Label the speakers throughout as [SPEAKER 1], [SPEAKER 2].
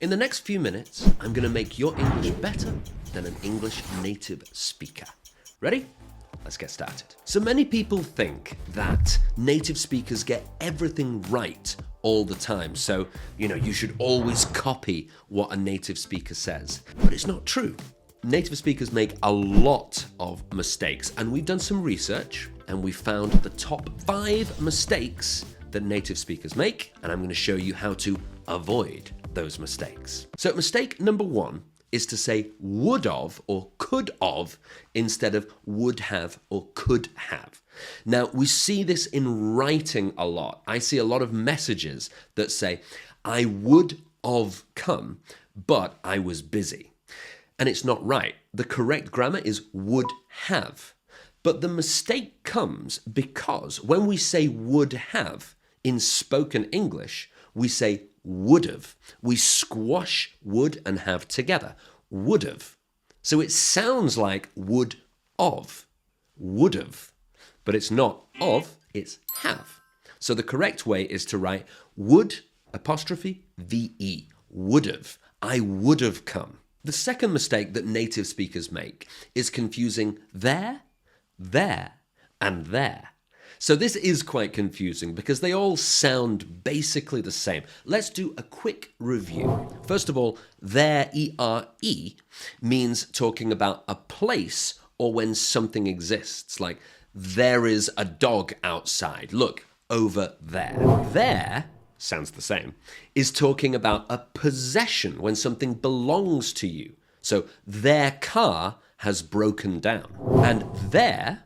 [SPEAKER 1] In the next few minutes, I'm going to make your English better than an English native speaker. Ready? Let's get started. So many people think that native speakers get everything right all the time. So, you should always copy what a native speaker says. But it's not true. Native speakers make a lot of mistakes, and we've done some research and we found the top 5 mistakes that native speakers make, and I'm going to show you how to avoid those mistakes. So mistake number 1 is to say would have or could have instead of would have or could have. Now, we see this in writing a lot. I see a lot of messages that say, I would have come, but I was busy. And it's not right. The correct grammar is would have. But the mistake comes because when we say would have in spoken English, we say would have. We squash would and have together. Would have. So it sounds like would of. Would have. But it's not of, it's have. So the correct way is to write would apostrophe VE. Would have. I would have come. The second mistake that native speakers make is confusing there, and there. So this is quite confusing because they all sound basically the same. Let's do a quick review. First of all, there, E-R-E, means talking about a place or when something exists. Like, there is a dog outside. Look, over there. There, sounds the same, is talking about a possession when something belongs to you. So, their car has broken down. And there,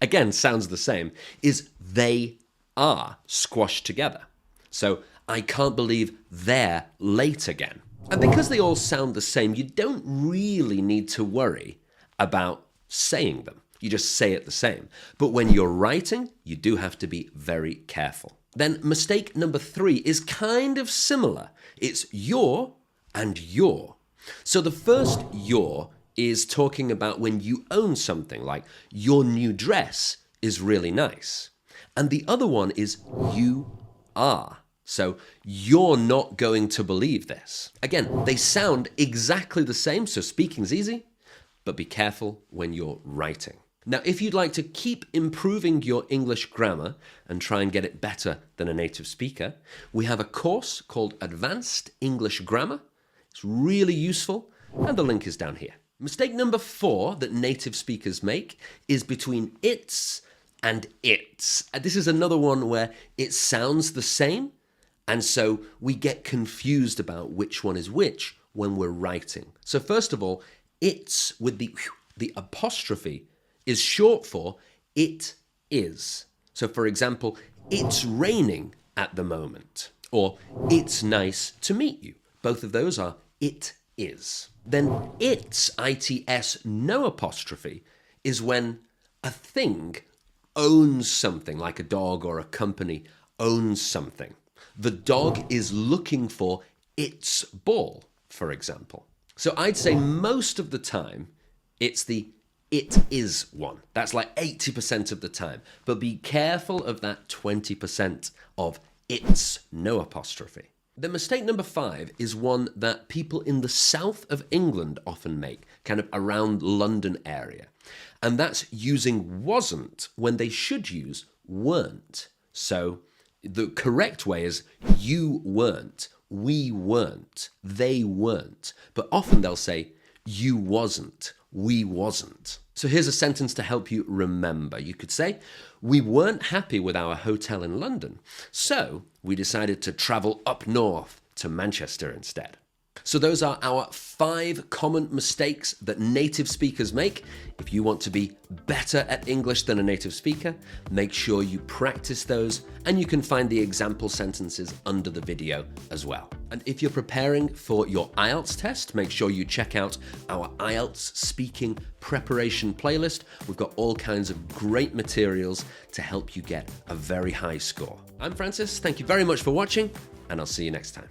[SPEAKER 1] again, sounds the same, is they are squashed together. So, I can't believe they're late again. And because they all sound the same, you don't really need to worry about saying them. You just say it the same. But when you're writing, you do have to be very careful. Then mistake number 3 is kind of similar. It's your and your. So the first your is talking about when you own something, like your new dress is really nice. And the other one is you are. So you're not going to believe this. Again, they sound exactly the same, so speaking's easy, but be careful when you're writing. Now, if you'd like to keep improving your English grammar and try and get it better than a native speaker, we have a course called Advanced English Grammar. It's really useful, and the link is down here. Mistake number 4 that native speakers make is between it's and its. This is another one where it sounds the same, and so we get confused about which one is which when we're writing. So first of all, it's with the apostrophe is short for it is. So for example, it's raining at the moment, or it's nice to meet you. Both of those are it is. Then it's, I-T-S, no apostrophe, is when a thing owns something, like a dog or a company owns something. The dog is looking for its ball, for example. So I'd say most of the time, it's the it is one. That's like 80% of the time. But be careful of that 20% of it's no apostrophe. The mistake number 5 is one that people in the south of England often make, kind of around London area. And that's using wasn't when they should use weren't. So the correct way is you weren't, we weren't, they weren't. But often they'll say you wasn't, we wasn't. So here's a sentence to help you remember. You could say, we weren't happy with our hotel in London, so we decided to travel up north to Manchester instead. So those are our 5 common mistakes that native speakers make. If you want to be better at English than a native speaker, make sure you practice those, and you can find the example sentences under the video as well. And if you're preparing for your IELTS test, make sure you check out our IELTS speaking preparation playlist. We've got all kinds of great materials to help you get a very high score. I'm Francis, thank you very much for watching, and I'll see you next time.